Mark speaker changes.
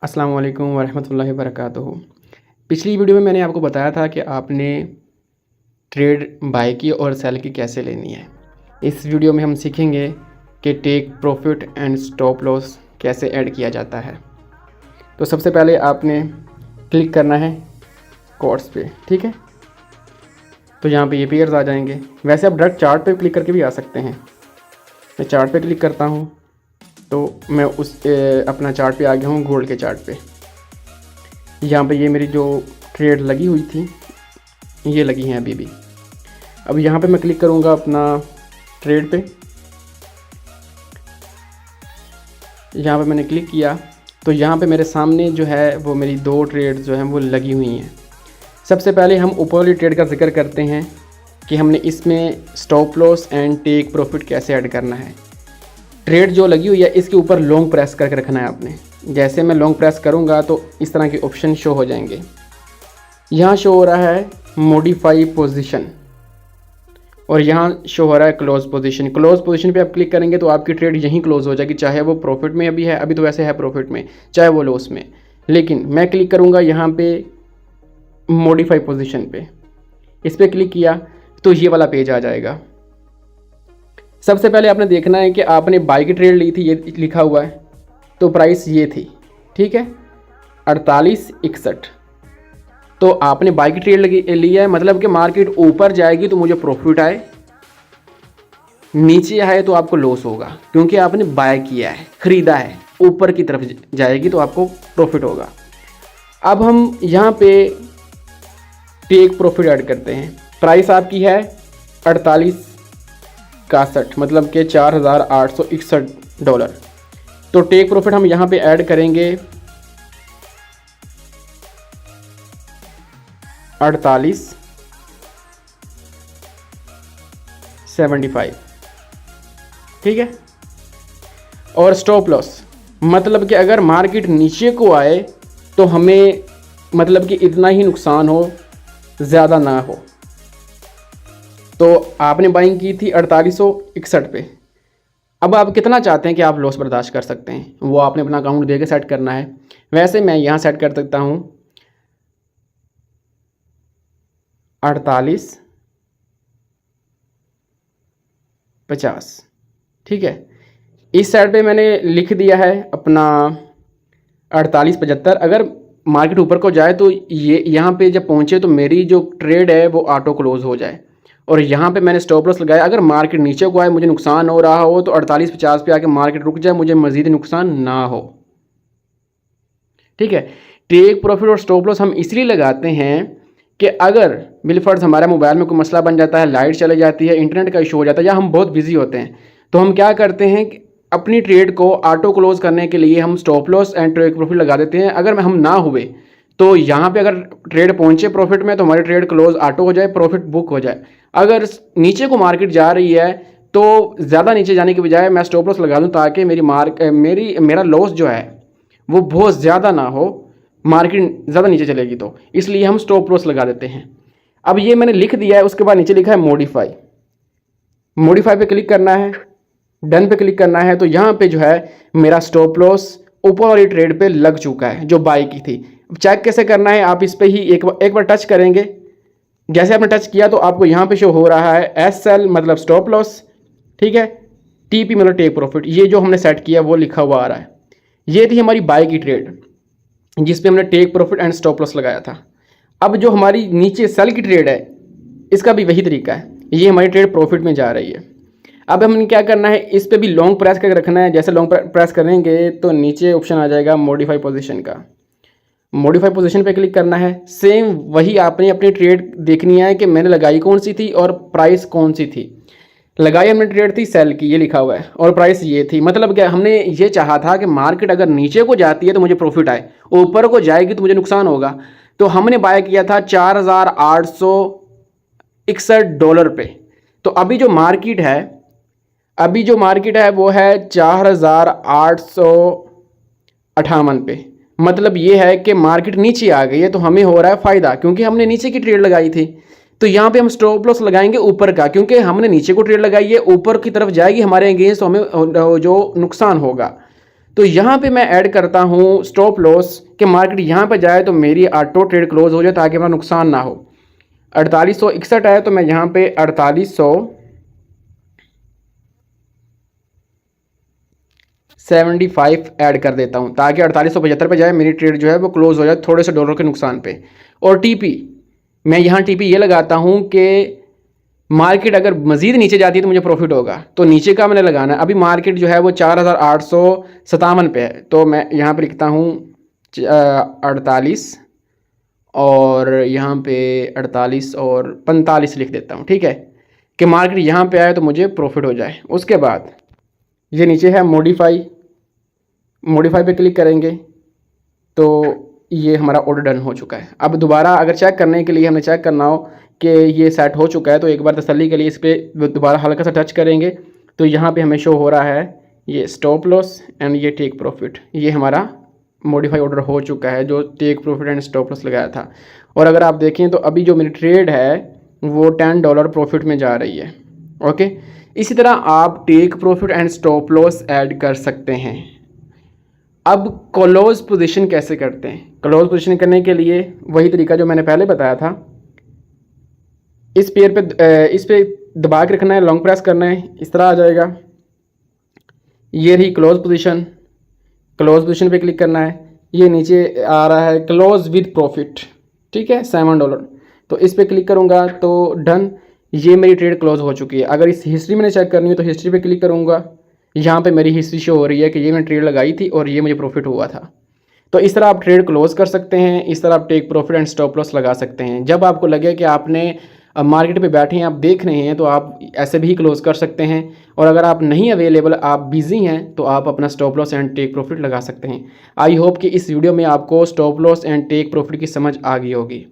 Speaker 1: अस्सलाम वालेकुम वरहमतुल्लाहि वबरकातुहू। पिछली वीडियो में मैंने आपको बताया था कि आपने ट्रेड बाय की और सेल की कैसे लेनी है। इस वीडियो में हम सीखेंगे कि take profit and stop loss कैसे ऐड किया जाता है। तो सबसे पहले आपने क्लिक करना है कोर्स पे, ठीक है। तो यहाँ पे ये पेयर्स आ जाएंगे। वैसे आप डायरेक्ट चार्ट पे क्लिक करके भी आ सकते हैं। मैं चार्ट पे क्लिक करता हूँ तो मैं अपना चार्ट पे आ गया हूँ, गोल्ड के चार्ट पे। यहाँ पे ये मेरी जो ट्रेड लगी हुई थी ये लगी हैं अभी भी। अब यहाँ पे मैं क्लिक करूँगा अपना ट्रेड पे। यहाँ पे मैंने क्लिक किया तो यहाँ पे मेरे सामने जो है वो मेरी दो ट्रेड जो हैं वो लगी हुई हैं। सबसे पहले हम ऊपर वाली ट्रेड का जिक्र करते हैं कि हमने इसमें stop loss and take profit कैसे ऐड करना है। ट्रेड जो लगी हुई है इसके ऊपर लॉन्ग प्रेस करके रखना है आपने। जैसे मैं लॉन्ग प्रेस करूंगा तो इस तरह के ऑप्शन शो हो जाएंगे। यहाँ शो हो रहा है मॉडिफाई पोजीशन और यहाँ शो हो रहा है क्लोज पोजीशन। क्लोज पोजीशन पे आप क्लिक करेंगे तो आपकी ट्रेड यहीं क्लोज हो जाएगी, चाहे वो प्रॉफिट में अभी है, अभी तो वैसे है प्रॉफिट में, चाहे वो लॉस में। लेकिन मैं क्लिक करूँगा यहाँ पे मॉडिफाई पोजीशन पे। इस पर क्लिक किया तो ये वाला पेज आ जाएगा। सबसे पहले आपने देखना है कि आपने बाई की ट्रेड ली थी, ये लिखा हुआ है, तो प्राइस ये थी, ठीक है, 4861। तो आपने बाई की ट्रेड लिया है, मतलब कि मार्केट ऊपर जाएगी तो मुझे प्रॉफिट आए, नीचे आए तो आपको लॉस होगा, क्योंकि आपने बाय किया है, ख़रीदा है। ऊपर की तरफ जाएगी तो आपको प्रॉफिट होगा। अब हम यहाँ पे टेक प्रॉफिट ऐड करते हैं। प्राइस आपकी है 4861, मतलब कि $4861। तो टेक प्रॉफिट हम यहाँ पे ऐड करेंगे 4875, ठीक है। और स्टॉप लॉस मतलब कि अगर मार्केट नीचे को आए तो हमें मतलब कि इतना ही नुकसान हो, ज़्यादा ना हो। तो आपने बाइंग की थी 4861 पे। अब आप कितना चाहते हैं कि आप लॉस बर्दाश्त कर सकते हैं, वो आपने अपना अकाउंट दे के सेट करना है। वैसे मैं यहाँ सेट कर सकता हूँ 4850, ठीक है। इस साइड पे मैंने लिख दिया है अपना 4875। अगर मार्केट ऊपर को जाए तो ये यहाँ पे जब पहुँचे तो मेरी जो ट्रेड है वो ऑटो क्लोज हो जाए। और यहाँ पे मैंने स्टॉप लॉस लगाया, अगर मार्केट नीचे को आए, मुझे नुकसान हो रहा हो, तो 4850 पे आके मार्केट रुक जाए, मुझे मज़ीद नुकसान ना हो, ठीक है। टेक प्रॉफिट और स्टॉप लॉस हम इसलिए लगाते हैं कि अगर बिलफर्ज हमारे मोबाइल में कोई मसला बन जाता है, लाइट चले जाती है, इंटरनेट का इशू हो जाता है, या हम बहुत बिजी होते हैं, तो हम क्या करते हैं कि अपनी ट्रेड को ऑटो क्लोज करने के लिए हम stop loss and take profit लगा देते हैं। अगर हम ना हुए तो यहाँ पे अगर ट्रेड पहुँचे प्रॉफिट में तो हमारी ट्रेड क्लोज ऑटो हो जाए, प्रॉफिट बुक हो जाए। अगर नीचे को मार्केट जा रही है तो ज़्यादा नीचे जाने के बजाय मैं स्टॉप लॉस लगा दूँ, ताकि मेरा लॉस जो है वो बहुत ज़्यादा ना हो, मार्केट ज़्यादा नीचे चलेगी तो, इसलिए हम स्टॉप लॉस लगा देते हैं। अब ये मैंने लिख दिया है, उसके बाद नीचे लिखा है मॉडिफाई। मॉडिफाई पे क्लिक करना है, डन पे क्लिक करना है। तो यहाँ पे जो है मेरा स्टॉप लॉस ऊपर वाली ट्रेड पे लग चुका है जो बाई की थी। अब चेक कैसे करना है, आप इस पर ही एक बार टच करेंगे। जैसे आपने टच किया तो आपको यहाँ पे शो हो रहा है SL मतलब स्टॉप लॉस, ठीक है, TP मतलब टेक प्रॉफिट। ये जो हमने सेट किया वो लिखा हुआ आ रहा है। ये थी हमारी बाई की ट्रेड जिस पे हमने take profit and stop loss लगाया था। अब जो हमारी नीचे सेल की ट्रेड है इसका भी वही तरीका है, ये हमारी ट्रेड प्रॉफिट में जा रही है। अब हमने क्या करना है, इस पे भी लॉन्ग प्रेस करके रखना है। जैसे लॉन्ग प्रेस करेंगे तो नीचे ऑप्शन आ जाएगा मॉडिफाई पोजीशन का। मॉडिफाई पोजीशन पे क्लिक करना है। सेम वही आपने अपनी ट्रेड देखनी है कि मैंने लगाई कौन सी थी और प्राइस कौन सी थी। लगाई हमने ट्रेड थी सेल की, ये लिखा हुआ है, और प्राइस ये थी। मतलब क्या हमने ये चाहा था कि मार्केट अगर नीचे को जाती है तो मुझे प्रॉफिट आए, ऊपर को जाएगी तो मुझे नुकसान होगा। तो हमने बाय किया था $4861 पे। तो अभी जो मार्केट है वो है 4858 पे। मतलब ये है कि मार्केट नीचे आ गई है तो हमें हो रहा है फ़ायदा, क्योंकि हमने नीचे की ट्रेड लगाई थी। तो यहाँ पे हम स्टॉप लॉस लगाएंगे ऊपर का, क्योंकि हमने नीचे को ट्रेड लगाई है, ऊपर की तरफ जाएगी हमारे अगेंस्ट, तो हमें जो नुकसान होगा। तो यहाँ पे मैं ऐड करता हूँ स्टॉप लॉस कि मार्केट यहाँ पे जाए तो मेरी ऑटो ट्रेड क्लोज हो जाए ताकि मेरा नुकसान ना हो। 4861 आया तो मैं यहाँ पे 4875 ऐड कर देता हूँ ताकि 4875 पे जाए, मेरी ट्रेड जो है वो क्लोज हो जाए थोड़े से डॉलर के नुकसान पे। और टीपी, मैं यहाँ टीपी ये लगाता हूँ कि मार्केट अगर मज़ीद नीचे जाती है तो मुझे प्रॉफिट होगा, तो नीचे का मैंने लगाना है। अभी मार्केट जो है वो 4857 पे है, तो मैं यहाँ पे लिखता हूँ 48 और यहाँ पे 48 और 45 लिख देता हूँ, ठीक है, कि मार्केट यहाँ पे आए तो मुझे प्रॉफिट हो जाए। उसके बाद ये नीचे है मॉडिफाई पे क्लिक करेंगे तो ये हमारा ऑर्डर डन हो चुका है। अब दोबारा अगर चेक करने के लिए हमें चेक करना हो कि ये सेट हो चुका है तो एक बार तसल्ली के लिए इस पर दोबारा हल्का सा टच करेंगे तो यहाँ पे हमें शो हो रहा है ये स्टॉप लॉस एंड ये टेक प्रॉफिट। ये हमारा मॉडिफाई ऑर्डर हो चुका है जो take profit and stop loss लगाया था। और अगर आप देखें तो अभी जो मेरी ट्रेड है वो $10 प्रॉफिट में जा रही है। ओके, इसी तरह आप take profit and stop loss add कर सकते हैं। अब क्लोज पोजीशन कैसे करते हैं? क्लोज पोजीशन करने के लिए वही तरीका जो मैंने पहले बताया था, इस पे दबा के रखना है, लॉन्ग प्रेस करना है, इस तरह आ जाएगा। ये रही क्लोज पोजीशन पे क्लिक करना है, ये नीचे आ रहा है क्लोज विद प्रॉफिट, ठीक है, $7। तो इस पे क्लिक करूँगा तो डन, ये मेरी ट्रेड क्लोज हो चुकी है। अगर इस हिस्ट्री मैंने चेक करनी है तो हिस्ट्री पे क्लिक करूँगा, यहाँ पे मेरी हिस्ट्री शो हो रही है कि ये मैंने ट्रेड लगाई थी और ये मुझे प्रॉफिट हुआ था। तो इस तरह आप ट्रेड क्लोज कर सकते हैं, इस तरह आप take profit and stop loss लगा सकते हैं। जब आपको लगे कि आपने मार्केट पे बैठे हैं, आप देख रहे हैं, तो आप ऐसे भी क्लोज कर सकते हैं। और अगर आप नहीं अवेलेबल, आप बिजी हैं, तो आप अपना stop loss and take profit लगा सकते हैं। आई होप कि इस वीडियो में आपको stop loss and take profit की समझ आ गई होगी।